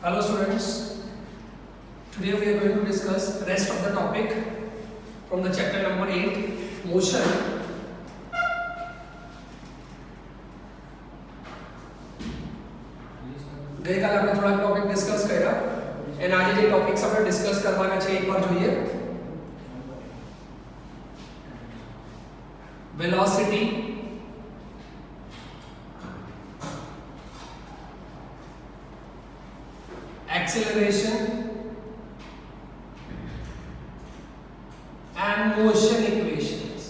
Hello students, today we are going to discuss rest of the topic from the chapter number 8, motion. ગઈકાલે આપણે થોડા topic discuss કર્યા અને આજે જે ટોપિક્સ આપણે ડિસ્કસ કરવાના છે એકવાર જોઈએ. Velocity, acceleration and motion equations.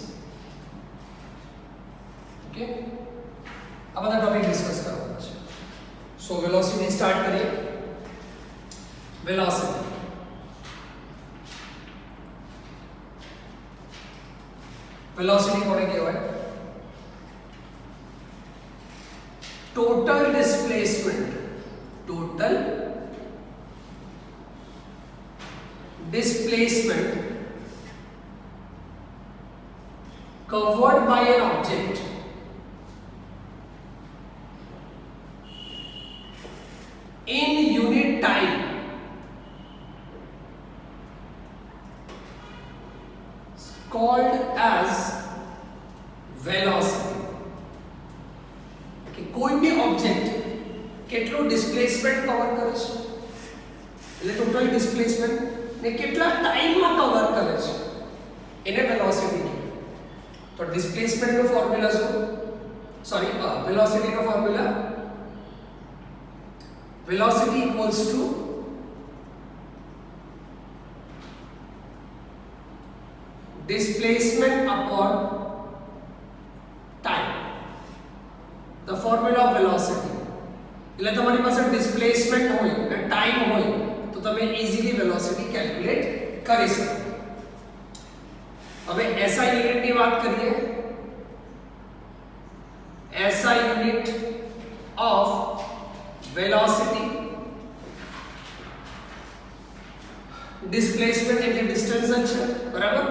Okay, अब બધા टॉपिक डिस्कस करवाना છે. सो वेलोसिटी स्टार्ट करिए. वेलोसिटी वेलोसिटी કોને કહેવાય? Total displacement. Total displacement covered by an object in unit time called as velocity. कि कोई भी ऑब्जेक्ट કેટલો ડિસ્પ્લેસમેન્ટ કવર કરે છે એટલે ટોટલ ડિસ્પ્લેસમેન્ટ ને કેટલા ટાઈમમાં કવર કરે છે એને વેલોસિટી કહેવાય. તો ડિસ્પ્લેસમેન્ટનો ફોર્મ્યુલા શું? સોરી, વેલોસિટીનો formula velocity equals to displacement upon time. The formula of velocity. એટલે તમારી પાસે ડિસ્પ્લેસમેન્ટ હોય અને ટાઈમ હોય તો તમે ઈઝીલી વેલોસિટી કેલ્ક્યુલેટ કરી શકો. હવે SI યુનિટની વાત કરીએ. SI unit of velocity, displacement એટલે ડિસ્ટન્સ જ છે, બરાબર?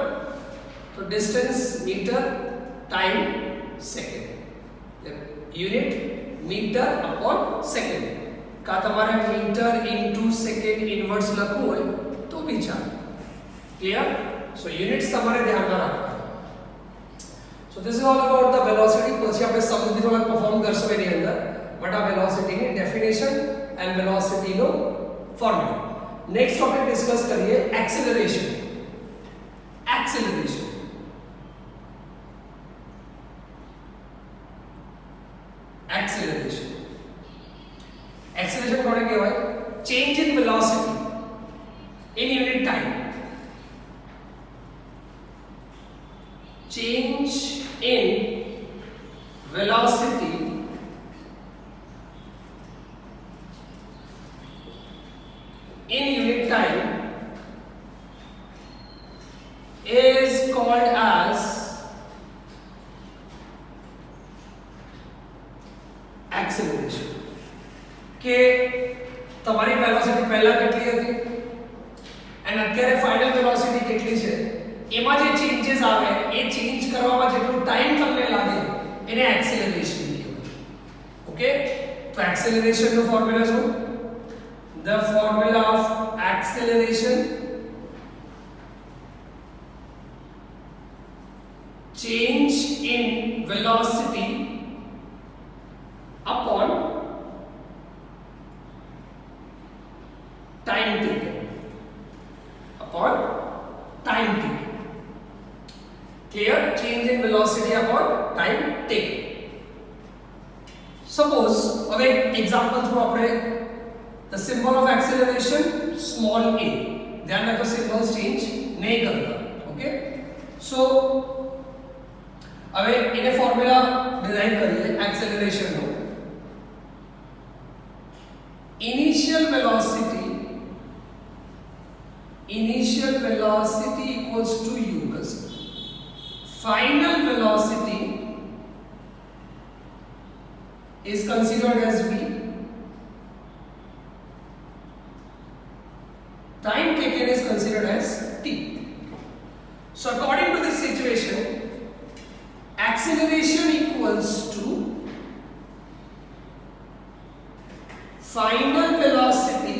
તો distance metre, time second. Unit metre upon second. का તમારે मीटर इनटू सेकंड इनवर्स લખવું હોય તો બી ચાલે. ક્લિયર? સો યુનિટ્સ તમારે ધ્યાનમાં રાખવા. So this is all about the velocity. પછી આપણે સમજ બી થોડા પરફોર્મ કરશું એની અંદર. બટ આ વેલોસિટીની ડેફિનેશન એન્ડ વેલોસિટીનો ફોર્મ્યુલા. નેક્સ્ટ ટોપિક ડિસ્કસ કરીએ એક્સેલરેશન. Acceleration acceleration. Acceleration કોને કહેવાય? Change in velocity in unit time. Change in velocity in unit time is called as acceleration. કે તમારી વેલોસિટી પહેલા કેટલી હતી અને અત્યારે ફાઇનલ વેલોસિટી કેટલી છે, એમાં જે ચેન્જીસ આવે એ ચેન્જ કરવામાં જેટલો ટાઈમ તમને લાગે એને એક્સેલરેશન કહેવાય. ઓકે, તો એક્સેલરેશનનો ફોર્મ્યુલા શું? The formula of acceleration change in velocity upon time taken. Upon time taken. Clear? Change in velocity upon time taken. Suppose, હવે example through આપણે the symbol of acceleration small a. ધ્યાન રાખો, symbols change નહીં કરતા. Okay? So હવે એને formula design કરીએ acceleration no. Initial velocity equals to u plus final velocity is considered as v. Time taken is considered as t. So according to this situation, acceleration equals to final velocity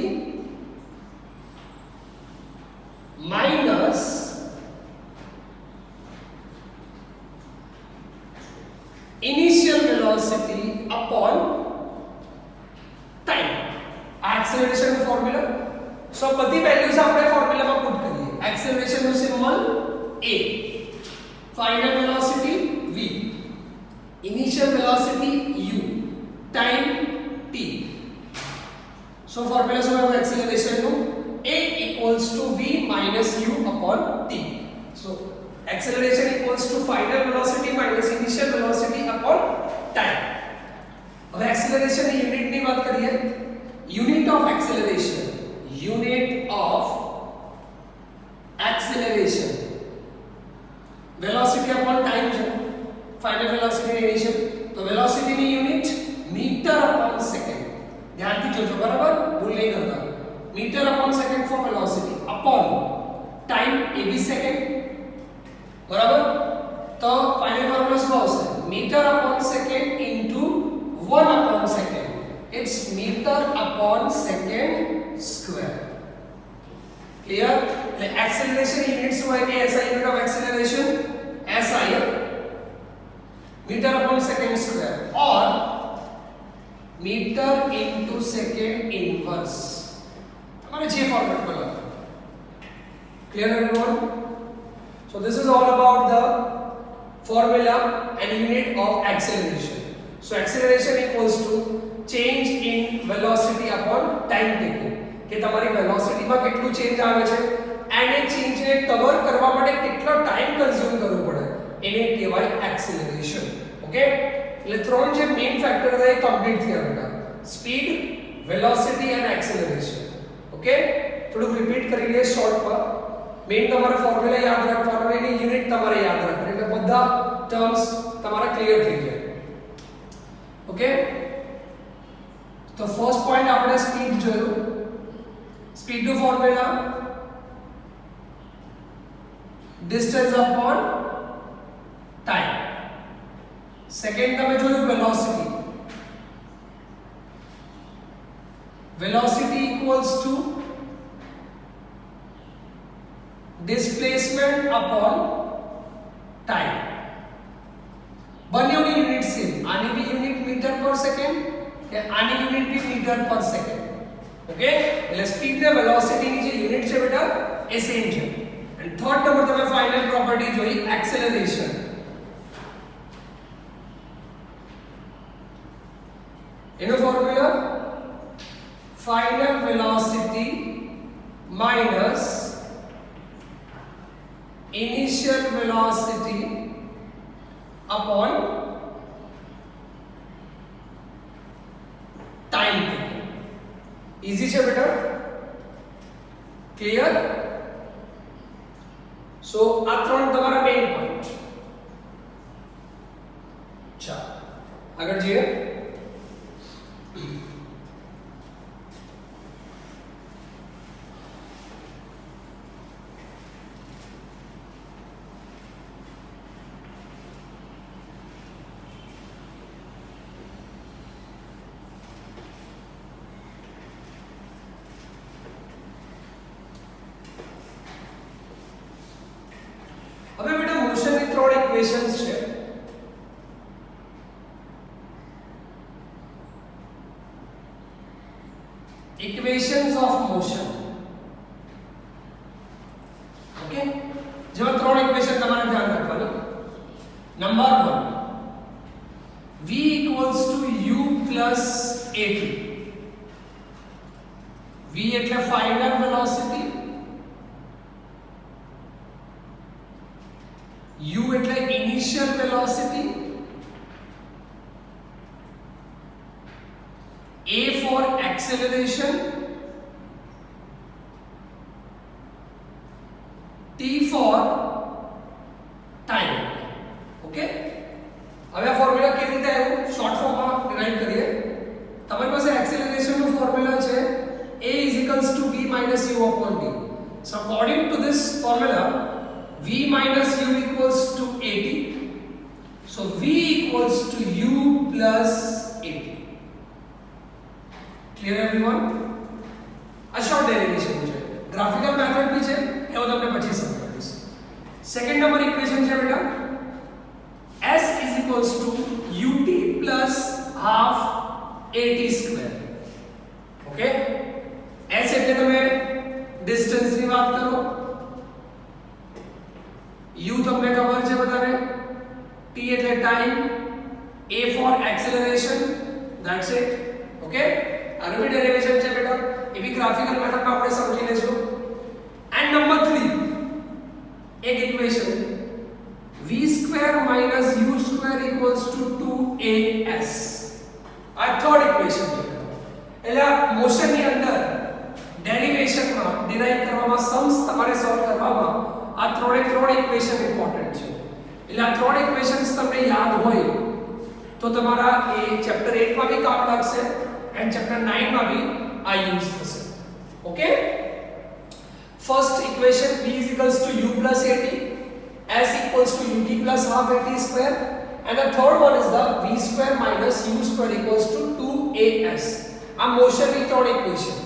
time. આ acceleration નું formula. સો બધી values આપણે ફોર્મ્યુલામાં put કરીએ. Acceleration નું symbol a, final velocity v, initial velocity u, time t. So formula શું આવે acceleration નું? a equals to v minus u upon t. So acceleration equals to final velocity minus initial velocity upon time. હવે acceleration ની unit ની વાત કરીએ. unit of acceleration velocity upon time છે. final velocity initial, તો velocity ની unit metre upon second. ધ્યાનથી જોજો, બરાબર? ભૂલ નહીં કરતા. Metre upon second for velocity upon time ए बी सेकंड, बराबर? तो फाइनल फॉर्मूला શું આવશે? Metre upon second into 1 upon second. It's metre upon second square. Clear? એટલે एक्सेलरेशन यूनिट શું હોય કે SI unit of acceleration SI metre upon second square और मीटर इनटू सेकंड इनवर्स. हमारे जे फॉर्मेट पर लगा. Clear everyone? So this is all about the formula and unit of acceleration. So acceleration equals to change in velocity upon time taken. કે તમારી velocity માં કેટલું change આવે છે અને એ ચેન્જ ને કવર કરવા માટે કેટલો ટાઈમ કન્ઝ્યુમ કરવો પડે એને કહેવાય એક્સેલરેશન. ઓકે, એટલે ત્રણ જે મેઇન ફેક્ટર છે એ કમ્પ્લીટ થયા બેટા. સ્પીડ, વેલોસિટી અને એક્સેલરેશન. ओके, थोड़ा रिपीट કરી લઈએ શોર્ટ પર. મેઈન તમારે ફોર્મ્યુલા યાદ રાખવાનો, એની યુનિટ તમારે યાદ રાખવાની, એટલે બધા ટર્મ્સ તમારા ક્લિયર થઈ જાય. ઓકે, તો ફર્સ્ટ પોઈન્ટ આપણે સ્પીડ જોયું. સ્પીડ નું formula distance upon time. Second તમે જોયું velocity. Velocity equals to displacement upon time. બંનેની યુનિટ સેમ. આની બી યુનિટ મીટર પર સેકન્ડ કે આની યુનિટ બી મીટર પર સેકન્ડ. ઓકે, એટલે સ્પીડ ને વેલોસિટી ની જે યુનિટ છે બેટા એ સેમ છે. એન્ડ થર્ડ નંબર તમે ફાઇનલ પ્રોપર્ટી જોઈ એક્સેલરેશન. એનો formula final velocity minus initial velocity upon time taken. Easy છે બેટા? ક્લિયર? સો આ ત્રણ તમારા મેઇન પોઈન્ટ. ચાલો આગળ જઈએ. હવે બેટા મોશનની ત્રણ ઇક્વેશન્સ છે. Equations of motion. ઓકે, જેમાં ત્રણ ઇક્વેશન તમારે ધ્યાન રાખવાની. Number 1 v equals to u plus at. v એટલે ફાઇનલ વેલોસિટી, u એટલે initial velocity, a for acceleration, t for time. Okay, હવે આ ફોર્મ્યુલા કેવી રીતે આવ્યું શોર્ટ ફોર્મમાં ડિરાઈવ કરીએ. તમારી પાસે એક્સેલરેશન નો ફોર્મ્યુલા છે a is equals to v minus u upon t. So according to this formula v minus u equals to at. So v equals to u plus at. Clear everyone? A short derivation છે, graphical method भी છે, એ હું તમને પછી સમજાવીશ. Second number equation છે બેટા s is equals to ut plus half at square. acceleration, that's it. Okay, આનું બી ડેરિવેશન છે બેટા, એ બી ગ્રાફિકલ મેથડમાં આપણે સમજી લેશું. એન્ડ નંબર 3 એક equation v² minus u² equals to 2as. આ થર્ડ ઇક્વેશન છે. એટલે મોશન ની અંદર ડેરિવેશન માં ડિરાઈવ કરવામાં સમ્સ તમારે સોલ્વ કરવામાં આ ત્રણ ઇક્વેશન ઇમ્પોર્ટન્ટ છે. એટલે આ ત્રણ ઇક્વેશન્સ તમને યાદ હોય તો તમારા એ ચેપ્ટર 8 માં બી કામ લાગશે એન્ડ ચેપ્ટર 9 માં બી આ યુઝ થશે. Okay, first equation v is equals to u plus at, s equals to ut plus half at square, and the third one is the v² minus u² equals to 2as. આ motion ની ત્રણ equation.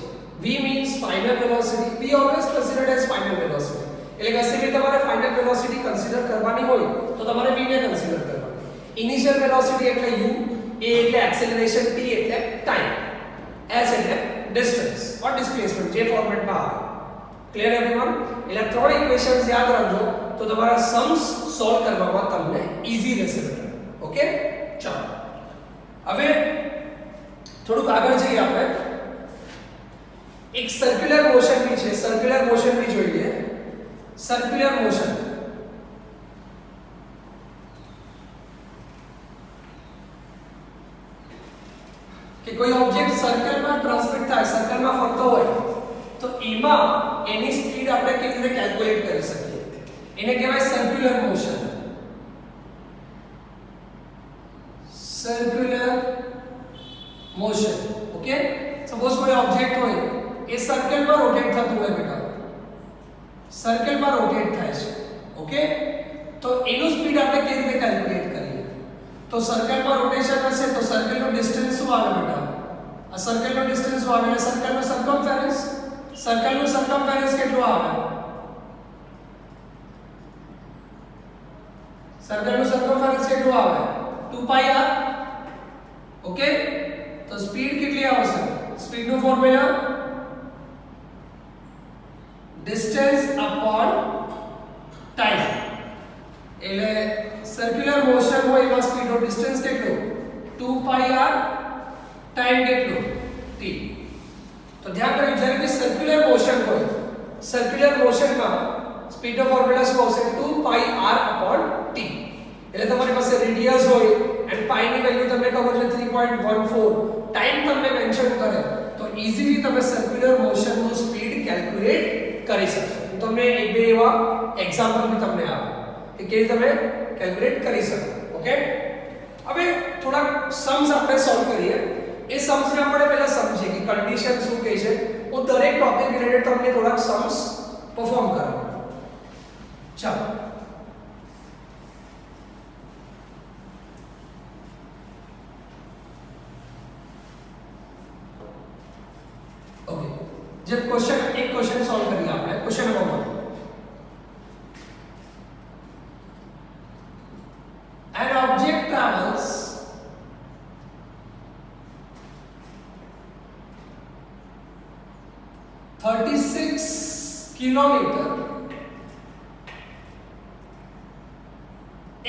v means final velocity, we always consider it as final velocity. એટલે કે કશે તમારે final velocity consider કરવાની હોય તો તમારે v ને કન્સિડર કરવાની. ઇનિશિયલ વેલોસિટી એટલે u, a એટલે એક્સેલરેશન, t એટલે ટાઈમ, s એટલે ડિસ્ટન્સ ઓર ડિસ્પ્લેસમેન્ટ જે ફોર્મેટમાં આવે. Clear everyone? એટલે ત્રણ ઇક્વેશન્સ યાદ રાખજો તો તમારા સમ્સ સોલ્વ કરવામાં તમને ઈઝી રહેશે બેટા. ઓકે, ચાલો હવે થોડુંક આગળ જઈએ આપણે. એક સર્ક્યુલર મોશન બી છે, સર્ક્યુલર મોશન બી જોઈએ. सर्कुलर मोशन કે કોઈ ઓબ્જેક્ટ સર્કલ માં ટ્રાન્સમિટ થાય, સર્કલ માં ફરતો હોય તો એમાં એની સ્પીડ આપણે કેવી રીતે કેલ્ક્યુલેટ કરી શકીએ? એને કહેવાય circular motion. Circular motion. Okay, suppose કોઈ ઓબ્જેક્ટ હોય એ સર્કલ માં રોટેટ થતું હોય બેટા, સર્કલ માં રોટેટ થાય છે. ઓકે, તો એનું સ્પીડ આપણે કેવી રીતે કેલ્ક્યુલેટ કરીએ? તો સર્કલ માં રોટેશન હશે તો સર્કલ નો ડિસ્ટન્સ શું આવે બેટા? આ સર્કલ નો ડિસ્ટન્સ શું આવે? એટલે સર્કલ નો સર્કમફેરન્સ. સર્કલ નું સર્કમફેરન્સ કેટલું આવે? સર્કલ નું સર્કમફેરન્સ કેટલું આવે? 2πr. ઓકે, તો સ્પીડ કેટલી આવશે? સ્પીડ નું ફોર્મ્યુલા distance upon time. એટલે સર્ક્યુલર મોશન હોય એમાં સ્પીડ નો ડિસ્ટન્સ કેટલું? 2πr, ટાઈમ કેટલું? t. તો ધ્યાન રાખજો જ્યારે બી સર્ક્યુલર મોશન હોય, સર્ક્યુલર મોશનમાં સ્પીડ નો ફોર્મ્યુલા શું આવશે? 2πr/t. એટલે તમારી પાસે રેડિયસ હોય એન્ડ પાઈ ની વેલ્યુ તમને ખબર છે 3.14, ટાઈમ તમને મેન્શન કરે તો ઈઝીલી તમે સર્ક્યુલર મોશન નું સ્પીડ કેલ્ક્યુલેટ કરી શકશો. હું તમને એક બે એવા એક્ઝામ્પલ બી તમને આપું કે કેવી તમે કેલ્ક્યુલેટ કરી શકો. ઓકે, હવે થોડા સમ્સ આપણે સોલ્વ કરીએ. એ સમ્સ ને આપણે પહેલા સમજીએ કે કન્ડિશન શું કહે છે. હું દરેક ટોપિક રિલેટેડ તમને થોડા સમ્સ પરફોર્મ કરાવું. ચાલો, ઓકે, જે ક્વેશ્ચન એક ક્વેશ્ચન સોલ્વ કરીએ આપણે. Question number 1. An object travels 36 kilometer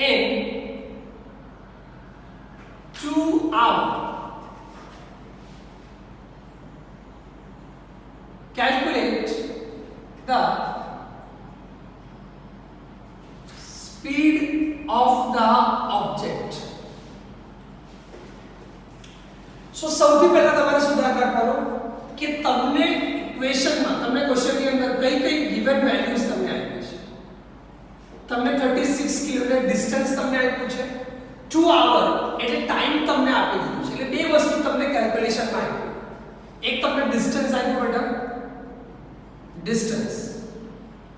in 2 hours. Calculate the speed of the object. So સૌથી પહેલા તમારે શું ધ્યાન રાખવાનું કે તમને ઇક્વેશનમાં તમને ક્વેશ્ચનની અંદર કઈ કઈ ગિવન વેલ્યુઝ તમને આપી છે. તમને 36 કિલોમીટર ડિસ્ટન્સ તમને આપ્યું છે, 2 આવર એટલે ટાઈમ તમને આપી દીધું છે. એટલે બે વસ્તુ તમને કેલ્ક્યુલેશનમાં આપી. એક તમને ડિસ્ટન્સ આપ્યું બેટા, ડિસ્ટન્સ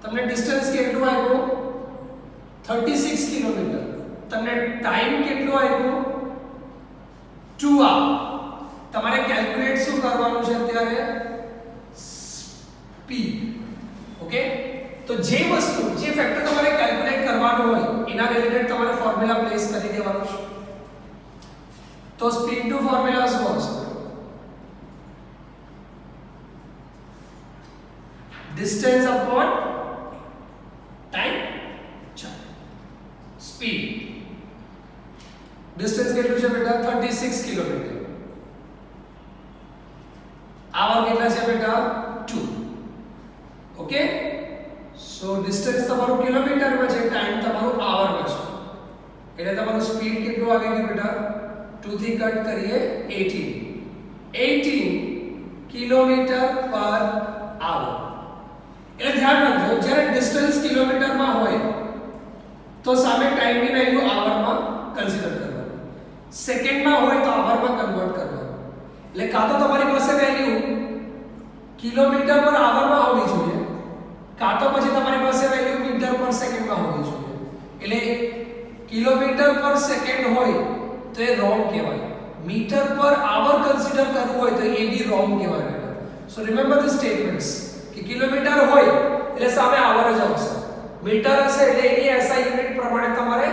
તમને ડિસ્ટન્સ કેટલું આપ્યું? 36 કિલોમીટર. તમને ટાઈમ કેટલો આપ્યો? 2 આવર. તમારે કેલ્ક્યુલેટ શું કરવાનું છે અત્યારે? સ્પીડ. ઓકે, તો જે વસ્તુ જે ફેક્ટર તમારે કેલ્ક્યુલેટ કરવાનું હોય એના રિલેટેડ તમારે ફોર્મ્યુલા પ્લેસ કરી દેવાનું છે. તો સ્પીડ નું ફોર્મ્યુલા શું આવશે? distance upon time. ચાલો, સ્પીડ ડિસ્ટન્સ કેટલું છે બેટા? બેટા 36 કિલોમીટર. આવર કેટલા છે બેટા 2. ઓકે, સો ડિસ્ટન્સ તમારું કિલોમીટરમાં છે, ટાઈમ તમારું આવરમાં છે. એટલે તમારું સ્પીડ કેટલું આવી ગયું બેટા 2 થી કટ કરીએ 18 કિલોમીટર પર આવર. એટલે ધ્યાન રાખજો, જ્યારે ડિસ્ટન્સ કિલોમીટરમાં હોય તો સામે ટાઈમની વેલ્યુ આવરમાં કન્સિડર કરવાની, સેકન્ડમાં હોય તો આવરમાં કન્વર્ટ કરવાનું. એટલે કાં તો તમારી પાસે વેલ્યુ કિલોમીટર પર આવરમાં હોવી જોઈએ, કાં તો પછી તમારી પાસે વેલ્યુ મીટર પર સેકન્ડમાં હોવી જોઈએ. એટલે કિલોમીટર પર સેકન્ડ હોય તો એ રોંગ કહેવાય, મીટર પર આવર કન્સિડર કરવું હોય તો એ બી રોંગ કહેવાય બેટા. સો રિમેમ્બર ધ સ્ટેટમેન્ટ્સ કે કિલોમીટર હોય એટલે સામે આવર જ આવશે, મીટર હશે એટલે એની એસઆઈ યુનિટ પ્રમાણે તમારે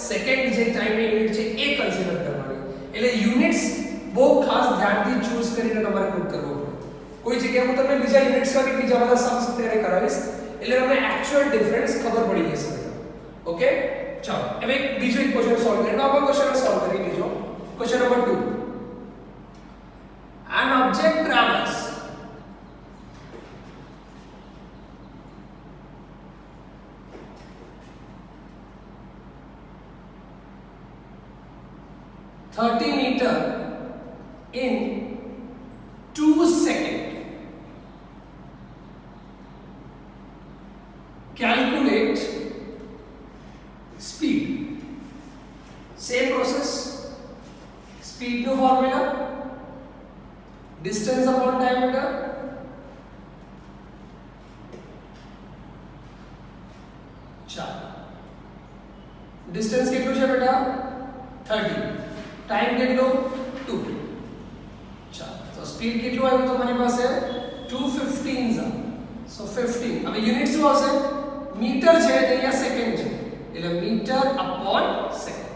સેકન્ડ જે ટાઈમની યુનિટ છે એ કન્સિડર કરવાની. એટલે યુનિટ્સ બહુ ખાસ ધ્યાનથી ચૂઝ કરીને તમારે નોટ કરવો પડે. કોઈ જગ્યાએ હું તમને બીજા યુનિટ્સમાં કે બીજા બધા સમ્સ ત્યારે કરાવીશ એટલે તમને એક્ચ્યુઅલ ડિફરન્સ ખબર પડી જશે. ઓકે, ચાલો હવે બીજો એક ક્વેશ્ચન સોલ્વ કરીએ. તો આપણે ક્વેશ્ચન સોલ્વ કરી લીધો. Question number 2. An object travels meter in 2 seconds. Calculate speed. Same process. Speed no formula. Distance upon diameter. Distance કેટલું છે બેટા 30. टाइम કેટલો 2. ચાલો તો સ્પીડ કેટલું આવ્યું તમારી પાસે 215 છે. સો 15 હવે યુનિટ શું આવશે, મીટર છે એટલે અહીંયા સેકન્ડ છે એટલે મીટર અપોન સેકન્ડ.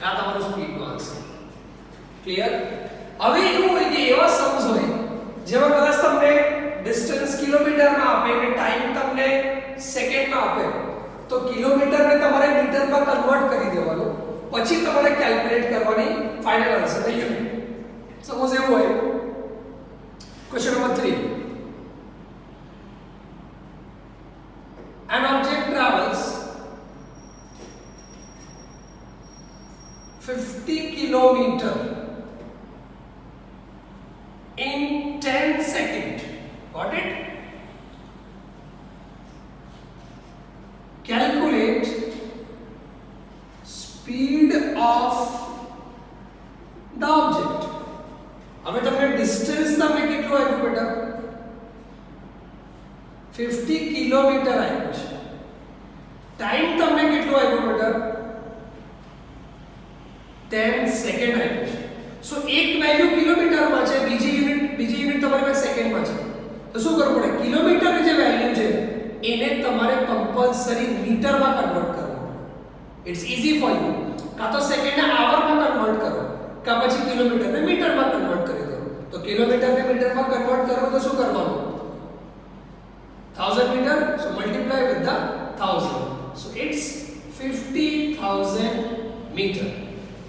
આ તમારું સ્પીડ નો આન્સર. ક્લિયર? હવે એવું હોય કે એવા સમસ હોય જેમાં કદાચ તમને ડિસ્ટન્સ કિલોમીટરમાં આપે અને ટાઈમ તમને સેકન્ડમાં આપે તો કિલોમીટરને તમારે મીટરમાં કન્વર્ટ કરી દેવાનું, પછી તમારે કેલ્ક્યુલેટ કરવાની ફાઇનલ આન્સર ને યુનિટ. સપોઝ એવું હોય question number 3. An object travels 50 kilometer in 10 seconds. Got it? Calculate speed of the object. હવે તમને ડિસ્ટન્સ તમને કેટલું આપ્યું બેટા 50 કિલોમીટર આપ્યું છે, ટાઈમ તમને કેટલું આપ્યું બેટા 10 સેકન્ડ આપ્યું છે. સો એક વેલ્યુ કિલોમીટરમાં છે, બીજી યુનિટ તમારી પાસે સેકન્ડમાં છે. તો શું કરવું પડે, કિલોમીટરની જે વેલ્યુ છે એને તમારે કમ્પલસરી મીટરમાં કન્વર્ટ કરવું પડે. It's easy for you. કાં તો સેકન્ડને આવરમાં કન્વર્ટ કરો, કાં પછી કિલોમીટરને મીટરમાં કન્વર્ટ કરી દો. તો કિલોમીટરને મીટરમાં કન્વર્ટ કરો તો શું કરવાનું 1000 meter, so multiply with the 1000, so it's 50,000 meter.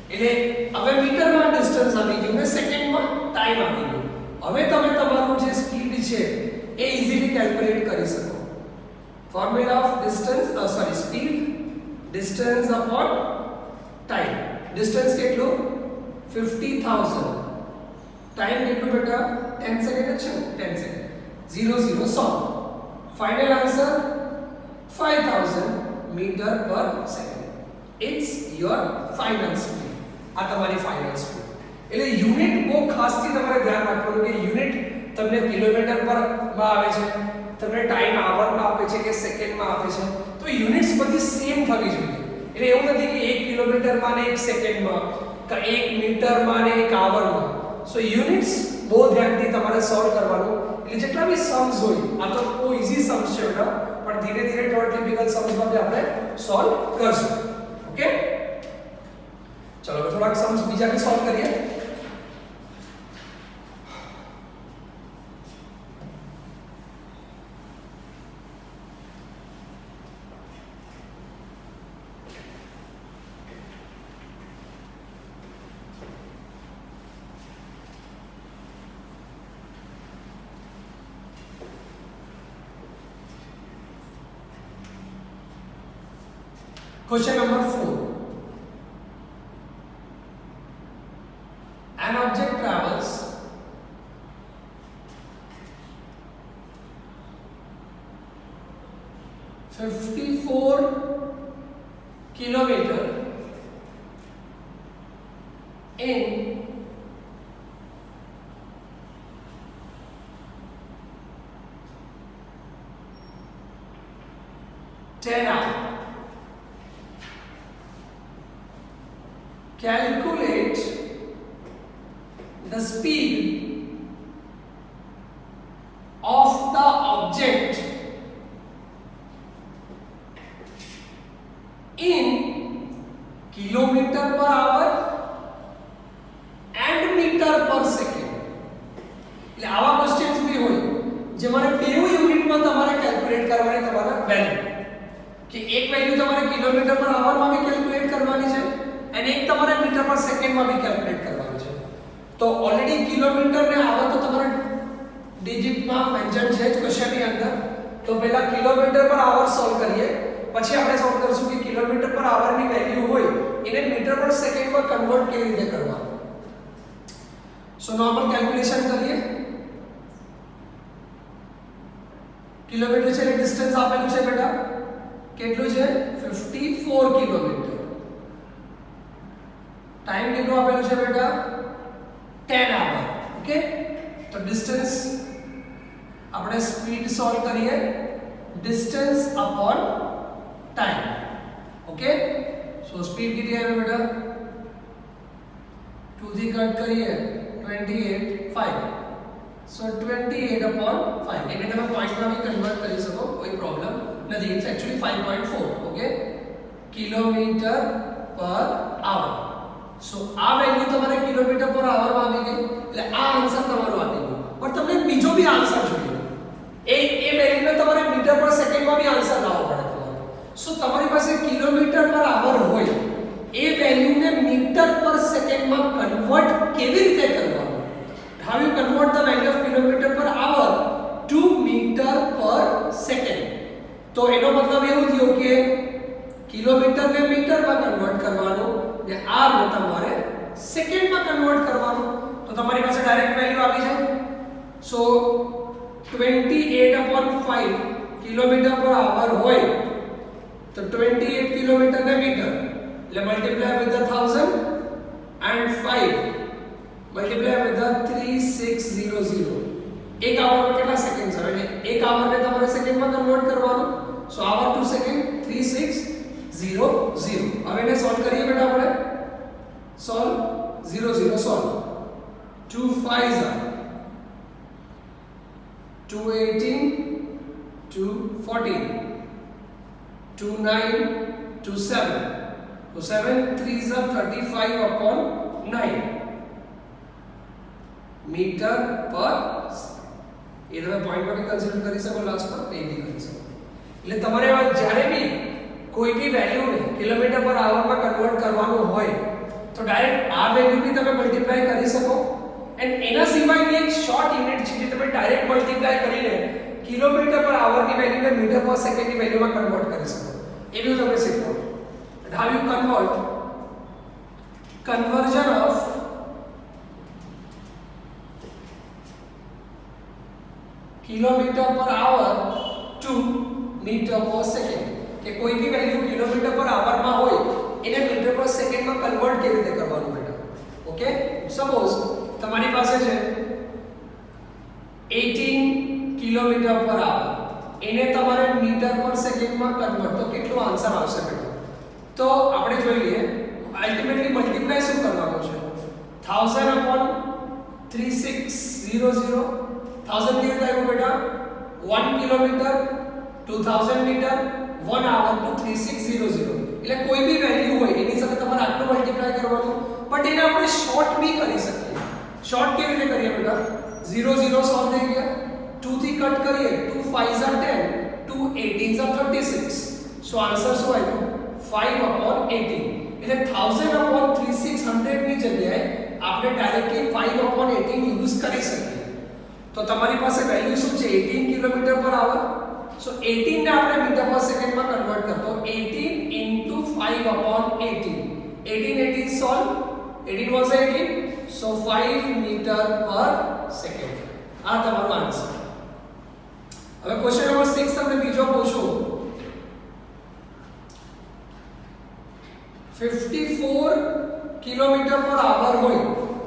એટલે હવે મીટરમાં ડિસ્ટન્સ આવી ગયું ને સેકન્ડમાં ટાઈમ આવી ગયો. હવે તમે તમારું જે સ્પીડ છે એ ઈઝીલી કેલ્ક્યુલેટ કરી શકો. Formula of distance speed distance upon time. Distance કેટલું 50,000, ટાઈમ કેટલું બેટા 10 સેકન્ડ છે ને 10 second 0 0 100. Final answer 5000 meter per second. It's your final speed. આ તમારી ફાઇનલ સ્પીડ. એટલે યુનિટ બહુ ખાસથી તમારે ધ્યાન રાખવાનું કે યુનિટ તમને કિલોમીટર પર માં આવે છે, તમને ટાઈમ આવરમાં આપે છે કે સેકન્ડમાં આપે છે, તો યુનિટ્સ બધી સેમ થવી જોઈએ. એટલે એવું નથી કે 1 કિલોમીટરમાં ને 1 સેકન્ડમાં કે 1 મીટરમાં ને 1 આવરમાં. સો યુનિટ્સ બહુ ધ્યાનથી તમારે સોલ્વ કરવાનું. એટલે જેટલા બી સમ્સ હોય, આ તો બહુ ઈઝી સમ્સ છે બેટા, પણ ધીરે ધીરે થોડા ટિપિકલ સમ્સમાં બી આપણે સોલ્વ કરશું. ઓકે, ચલો થોડાક સમ્સ બીજા બી સોલ્વ કરીએ. Question number 4. An object travels (54 kilometer) in 10 hours. Calculate the speed of the object in kilometer per hour and meter per second. એટલે આવા ક્વેશ્ચન્સ બી હોય જે મારે બેઉ યુનિટમાં તમારે કેલ્ક્યુલેટ કરવાની તમારા વેલ્યુ કે એક વેલ્યુ તમારે કિલોમીટર પર આવરમાં બી કેલ્ક્યુલેટ કરવાની છે અને એક તમારે મીટર પર સેકન્ડમાં બી કેલ્ક્યુલેટ કરવાની છે. તો ઓલરેડી કિલોમીટર ને આવર તો તમારે ડિજિટમાં મેન્શન છે જ ક્વેશ્ચનની અંદર. તો પહેલા કિલોમીટર પર આવર સોલ્વ કરીએ, પછી આપણે સોલ્વ કરશું કે કિલોમીટર પર આવરની વેલ્યુ હોય એને મીટર પર સેકન્ડમાં કન્વર્ટ કેવી રીતે કરવાનું. સો નોર્મલ કેલ્ક્યુલેશન કરીએ. કિલોમીટર છે એટલે ડિસ્ટન્સ આપેલું છે બેટા, કેટલું છે 54 કિલોમીટર. ટાઈમ કેટલું આપેલું છે બેટા 10 hour. ઓકે, તો ડિસ્ટન્સ આપણે સ્પીડ સોલ્વ કરીએ, ડિસ્ટન્સ અપોન ટાઈમ. ઓકે, સો સ્પીડ કેટલી આવે બેટા 2 થી કટ કરીએ 28 5. સો 28 upon 5 એને તમે પોઈન્ટમાં બી કન્વર્ટ કરી શકો, કોઈ પ્રોબ્લેમ નથી. It's actually 5.4. ઓકે, કિલોમીટર પર આવર. સો આ વેલ્યુ તમારે કિલોમીટર પર આવરમાં આવી ગઈ એટલે આ આન્સર તમારો આવી ગયો. પણ તમને બીજો બી આન્સર જોઈએ, એ વેલ્યુને તમારે મીટર પર સેકન્ડમાં બી આન્સર લાવવો પડે તમારે. સો તમારી પાસે કિલોમીટર પર આવર હોય, એ વેલ્યુને મીટર પર સેકન્ડમાં કન્વર્ટ કેવી રીતે કરવાનું? How you convert the value of kilometer per hour to meter per second? તો એનો મતલબ એવું થયો કે કિલોમીટર ને મીટરમાં કન્વર્ટ કરવાનું ને r ને તમારે સેકન્ડમાં કન્વર્ટ કરવાનું. તો તમારી પાસે ડાયરેક્ટ વેલ્યુ આવી જાય. સો 28/5 કિલોમીટર પર આવર હોય તો 28 કિલોમીટર ને મીટર એટલે multiply with 1000 and 5 multiply with 3600. એક આવરમાં કેટલા સેકન્ડ્સ આવે એટલે એક આવરને તમારે સેકન્ડમાં કન્વર્ટ કરવાનું. સો આવર ટુ સેકન્ડ 3600. હવે એને સોલ્વ કરીએ બેટા આપણે. Solve 0 solve 2 5s are 218 214 29 27. So 7 3s are 35 upon 9 metre પર. એ તમે પોઈન્ટમાં બી કન્સિડર કરી શકો, લાસ્ટ પર એ બી કરી શકો. એટલે તમારે જ્યારે બી કોઈ બી વેલ્યુને કિલોમીટર પર આવરમાં કન્વર્ટ કરવાનું હોય તો ડાયરેક્ટ આ વેલ્યુ બી તમે મલ્ટીપ્લાય કરી શકો. એન્ડ એના સિવાયની એક શોર્ટ યુનિટ છે જે તમે ડાયરેક્ટ મલ્ટીપ્લાય કરીને કિલોમીટર પર આવરની વેલ્યુને મીટર પર સેકન્ડની વેલ્યુમાં કન્વર્ટ કરી શકો. એ બી તમને શીખવાડું. How you convert conversion of kilometre per hour to metre per second કે કોઈ બી વેલ્યુ કિલોમીટર પર આવરમાં હોય એને મીટર પર સેકન્ડમાં કન્વર્ટ કેવી રીતે કરવાનું બેટા. ઓકે, સપોઝ તમારી પાસે છે 18 કિલોમીટર પર આવર, એને તમારે મીટર પર સેકન્ડમાં કન્વર્ટ, તો કેટલો આન્સર આવશે બેટા? તો આપણે જોઈ લઈએ. અલ્ટિમેટલી મલ્ટીપ્લાય શું કરવાનું છે 1000 upon 3600. 1000 કેવી થાય બેટા 1 કિલોમીટર 2000 મીટર 1 hour to 3600. એટલે કોઈ બી વેલ્યુ હોય એની સાથે તમારે આટલું મલ્ટીપ્લાય કરવાનું. બટ એને આપણે શોર્ટ બી કરી શકીએ. શોર્ટ કેવી રીતે કરીએ બેટા 0 સોલ્વ થઈ ગયા. 2 થી કટ કરીએ 2 5s are 10 2 18s are 36. So answer શું આવ્યું 5 upon 18. એટલે 1000 upon 3600 ની જગ્યાએ આપણે ડાયરેક્ટલી 5 upon 18 યુઝ કરી શકીએ. તો તમારી પાસે વેલ્યુ શું છે 18 કિલોમીટર પર આવર. સો 18 ને આપણે મીટર પર સેકન્ડમાં કન્વર્ટ કરતો 18 into 5 upon 18. 18 solve. 18 was 18. So 5 meter per second. આ તમારો આન્સર. હવે ક્વેશ્ચન નંબર 6 તમને બીજો પૂછું. 54 કિલોમીટર પર આવર હોય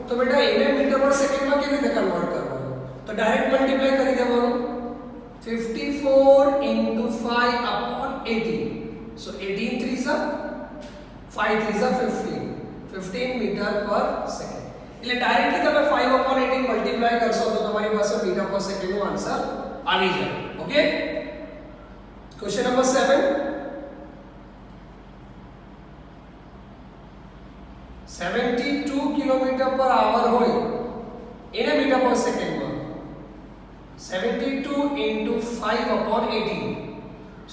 તો બેટા એને મીટર પર સેકન્ડમાં કેવી રીતે કન્વર્ટ કરવાનું? તો ડાયરેક્ટ મલ્ટીપ્લાય કરી દેવાનું. 54 into 5 upon 18. So 18 3s are 5 3s are 15. 15 meter per second. એટલે ડાયરેક્ટલી તમે 5 upon 18 મલ્ટીપ્લાય કરશો તો તમારી પાસે મીટર પર સેકન્ડ નો આન્સર આવી જાય. ઓકે? Question number 7. 72 કિલોમીટર પર આવર હોય એને મીટર પર સેકન્ડમાં 72 into 5 upon 18.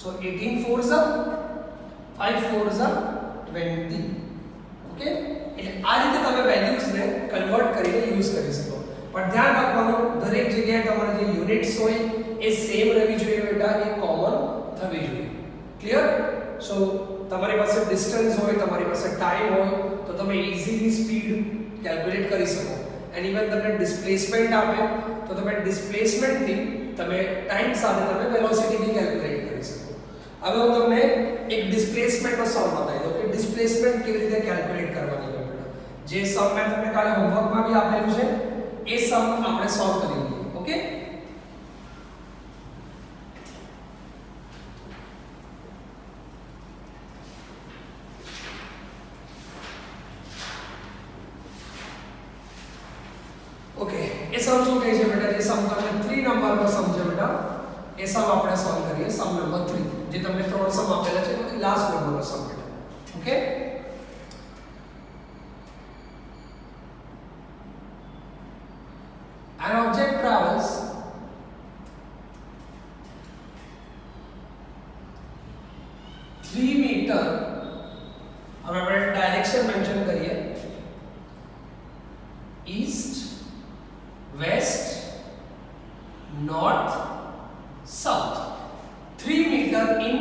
So 18 4s are 5 4s are 20. Okay? એટલે આ રીતે તમે વેલ્યુઝ ને કન્વર્ટ કરીને યુઝ કરી શકો. પણ ધ્યાન રાખવાનું દરેક જગ્યાએ તમારે જે યુનિટ્સ હોય એ સેમ રહેવી જોઈએ બેટા, એ કોમન થવી જોઈએ. ક્લિયર? સો તમારી પાસે ડિસ્ટન્સ હોય, તમારી પાસે ટાઈમ હોય તો તમે ઈઝીલી સ્પીડ કેલ્ક્યુલેટ કરી શકો. એન્ડ ઇવન તમને ડિસ્પ્લેસમેન્ટ આપે તો તમે ડિસ્પ્લેસમેન્ટ થી તમે ટાઈમ સાથે તમે વેલોસિટી બી કેલ્ક્યુલેટ કરી શકો. હવે હું તમને એક ડિસ્પ્લેસમેન્ટ નો સમ બતાવી દઉં કે ડિસ્પ્લેસમેન્ટ કેવી રીતે કેલ્ક્યુલેટ કરવાની છે બેટા. જે સમ મેં તમને કાલે હોમવર્કમાં બી આપેલું છે એ સમ આપણે સોલ્વ કરી લઈએ. ઓકે? ઓકે, એ સમ શું કહે છે બેટા? જે સમ તમને 3 નંબરમાં સમ છે બેટા, એ સમ આપણે સોલ્વ કરીએ. સમ નંબર 3 જે તમને 3 સમ આપેલા છે એમાંથી લાસ્ટ નંબરનો સમ બેટા. Okay? An object travels 3 meter. હવે આપણે ડાયરેક્શન મેન્શન કરીએ. East, west, north, south. 3 meter in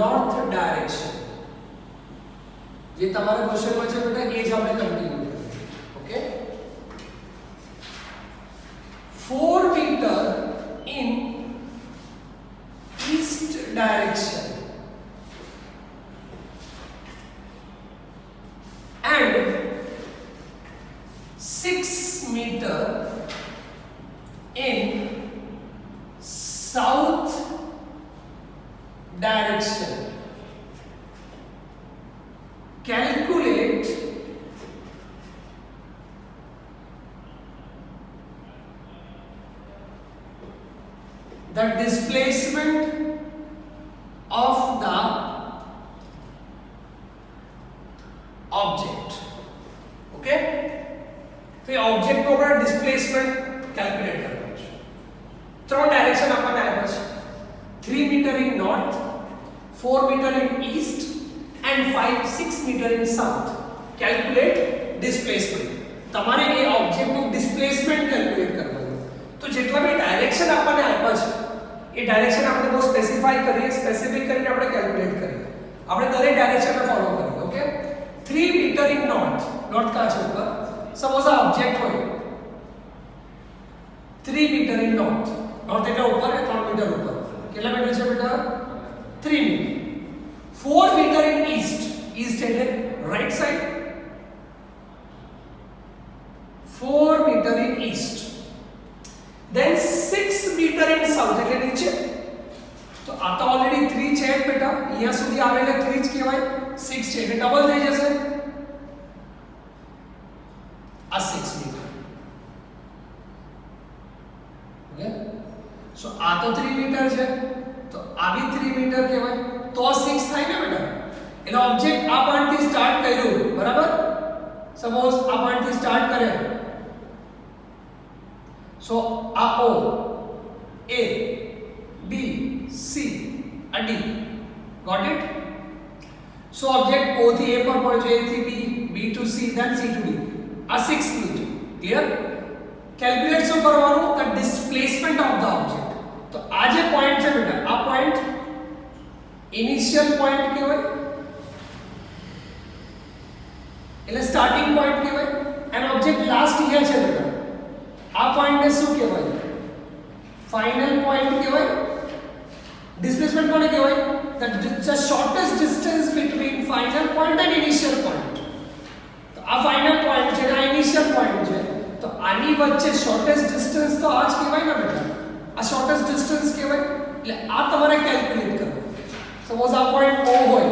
north direction. જે તમારા ક્વેશ્ચનમાં છે બેટા એ જ આપણે કન્ટિન્યુ કરીએ. Okay? 4 meter in east direction and 6 meter in south direction. Calculate the displacement of the object. Okay? तो ये ऑब्जेक्ट નો આપણે ડિસ્પ્લેસમેન્ટ કેલ્ક્યુલેટ કરવાનું છે. 3 ડાયરેક્શન આપણને આપ્યા છે. 3 metre in north, 4 metre in east and 6 metre in south. Calculate displacement. તમારે એ ઓબ્જેક્ટ નું ડિસ્પ્લેસમેન્ટ કેલ્ક્યુલેટ કરવાનું. તો જેટલા બી ડાયરેક્શન આપણને આપ્યા છે એ ડાયરેક્શન આપણે બહુ સ્પેસિફાઈ કરીએ, સ્પેસિફિક કરીને આપણે કેલ્ક્યુલેટ કરીએ. આપણે દરેક ડાયરેક્શનને ફોલો કરીએ. Okay? 3 metre in north. North કા છે ઉપર? સપોઝ આ ઓબ્જેક્ટ હોય 3 મીટર ઇન નોર્થ. નોર્થ એટલે ઉપર એ 3 મીટર ઉપર. કેટલા મીટર છે બેટા? 3 મીટર. 4 મીટર ઇન ઈસ્ટ. ઈસ્ટ એટલે right side. 4 metre in east. then 6 meter in south એટલે નીચે. તો આ તો ઓલરેડી 3 છે બેટા, અહીંયા સુધી આવે એટલે 3 જ કહેવાય. 6 છે એટલે ડબલ થઈ જશે. આ 6 મીટર. ઓકે? સો આ તો 3 મીટર છે તો આ બી 3 મીટર કહેવાય. તો 6 થાય ને બેટા. એટલે ઓબ્જેક્ટ આ પોઈન્ટ થી સ્ટાર્ટ કર્યું, બરાબર? સપોઝ આ પોઈન્ટ થી સ્ટાર્ટ કરે. So a O, A, B, C, a D. Got it? So object O થી A પર પહોંચે, A થી B, B to C, then C to D. આ 6 meter. Clear? Calculate શું કરવાનું? The displacement of the object. તો આ જે પોઈન્ટ છે બેટા, આ પોઈન્ટ ઇનિશિયલ પોઈન્ટ કહેવાય. ફાઇનલ પોઈન્ટ કહેવાય. ડિસ્પ્લેસમેન્ટ કોને કહેવાય? the shortest distance between final point and initial point. તો આ ફાઇનલ પોઈન્ટ છે, આ ઇનિશિયલ પોઈન્ટ છે, તો આની વચ્ચે શોર્ટેસ્ટ ડિસ્ટન્સ તો આ જ કહેવાય ને બેટા. આ શોર્ટેસ્ટ ડિસ્ટન્સ કહેવાય. એટલે આ તમારે કેલ્ક્યુલેટ કરવું. સપોઝ આ પોઈન્ટ O હોય,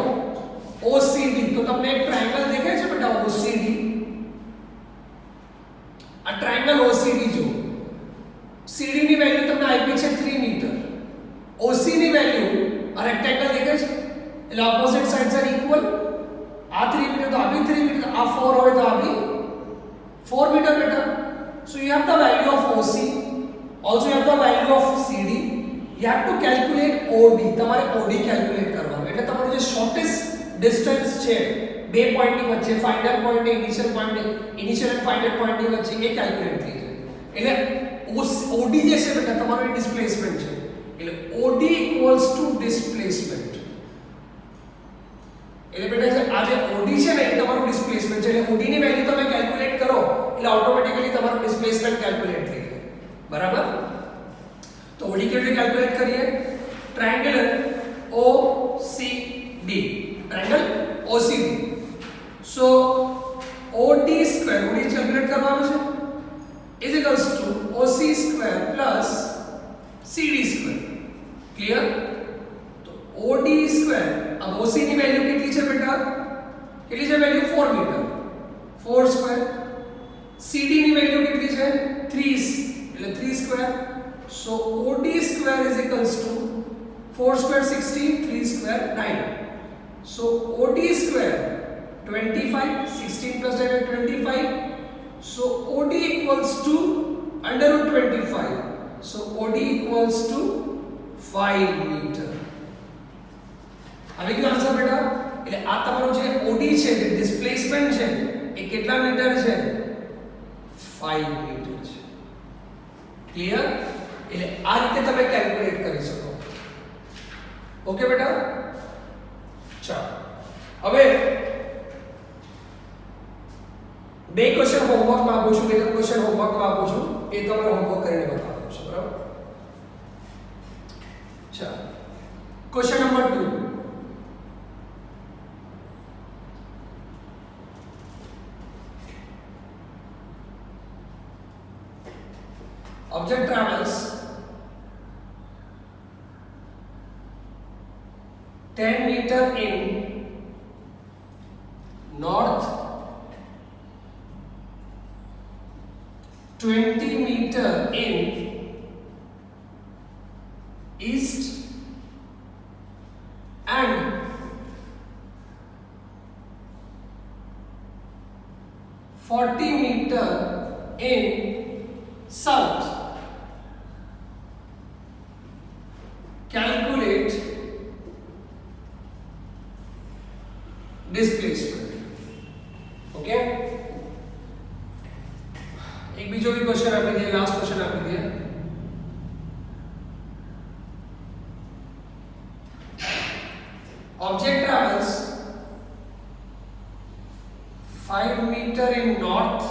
OCD, તો તમને એક ટ્રાયેંગલ દેખાય છે બેટા OCD. આ ટ્રાયેંગલ OCD જો CD ની વેલ્યુ તમને આપી છે 3 મીટર. OC ની વેલ્યુ આ રેક્ટેંગલ દેખાય છે એટલે ઓપોઝિટ સાઇડ્સ આર ઇક્વલ. આ 3 મીટર તો આ બી 3 મીટર, આ 4 હોય તો આ બી 4 મીટર બેટા. So you have the value of OC, also you have the value of CD. You have to calculate OD. તમારે OD કેલ્ક્યુલેટ કરવાનું. એટલે તમારું જે શોર્ટેસ્ટ ડિસ્ટન્સ છે બે પોઈન્ટની વચ્ચે, ફાઇનલ પોઈન્ટ ને ઇનિશિયલ પોઈન્ટ ને ઇનિશિયલ એન્ડ ફાઇનલ પોઈન્ટની વચ્ચે એ કેલ્ક્યુલેટ થઈ જાય. એટલે OD જે છે બેટા તમારું ડિસ્પ્લેસમેન્ટ છે. એટલે OD equals to displacement. એટલે બેટા આ જે OD છે ને એ તમારું ડિસ્પ્લેસમેન્ટ છે. એટલે OD ની વેલ્યુ તમે કેલ્ક્યુલેટ કરો એટલે ઓટોમેટિકલી તમારું ડિસ્પ્લેસમેન્ટ કેલ્ક્યુલેટ થઈ જાય. બરાબર? તો OD કેવી રીતે કેલ્ક્યુલેટ કરીએ? Triangle OCD. Triangle OCD. સો OD સ્ક્વેર, OD કેલ્ક્યુલેટ કરવાનું છે, is equals to OC square plus CD square. Clear? તો OD સ્ક્વેર, अब OC ની વેલ્યુ કેટલી છે બેટા? કેટલી છે વેલ્યુ? 4 મીટર. 4 સ્ક્વેર. CD ની વેલ્યુ કેટલી છે? 3, એટલે 3 square. So OD square is equals to 4 square 16, 3 square 9. So OD square 25, 16 plus 9 is 25. So OD equals to under root 25. So OD equals to 5 meter. આવી ગયો આન્સર બેટા. એટલે આ તમારો જે OD છે, જે ડિસ્પ્લેસમેન્ટ છે, એ કેટલા મીટર છે? 5 મીટર છે. ક્લિયર? એટલે આ રીતે તમે કેલ્ક્યુલેટ કરી શકો. ઓકે બેટા? ચાલો હવે બે ક્વેશ્ચન હોમવર્ક માં આપું છું, બે ક્વેશ્ચન હોમવર્ક માં આપું છું, એ તમારે હોમવર્ક કરીને બતાવવાનું છે. બરાબર? ચાલો question number 2. Object travels 10 meter in north, 20 meter in east, and 40 meter in south. Calculate displacement. Okay? एक बीजो भी क्वेश्चन आपने दिया, लास्ट क्वेश्चन आपने दिया. Object travels 5 meter in north,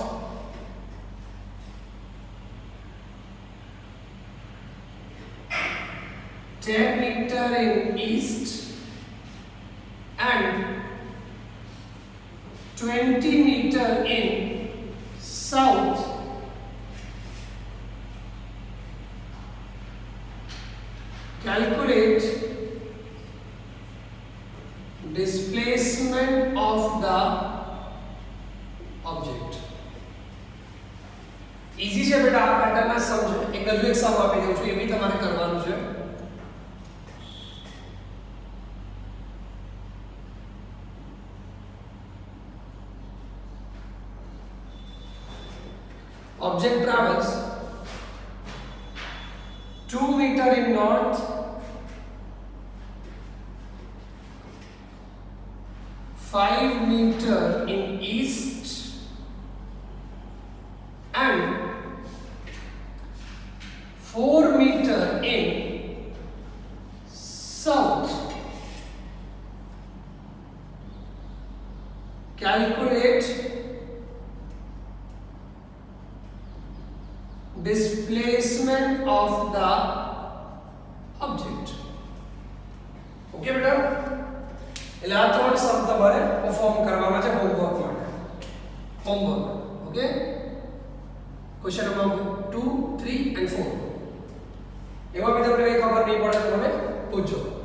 10 meter in east, and 20 meter in south. Calculate displacement of the object. Easy છે બેટા, આ પેટર્ન ના સમજો. એક હજુ એક સમ આપી દઉં છું, એ બી તમારે કરવાનું છે. Object travels 2 meter in north, 5 meter in east, and 4 meter in south. Calculate displacement of the એમાં બી તમને કઈ ખબર નહીં પડે તો મને પૂછજો.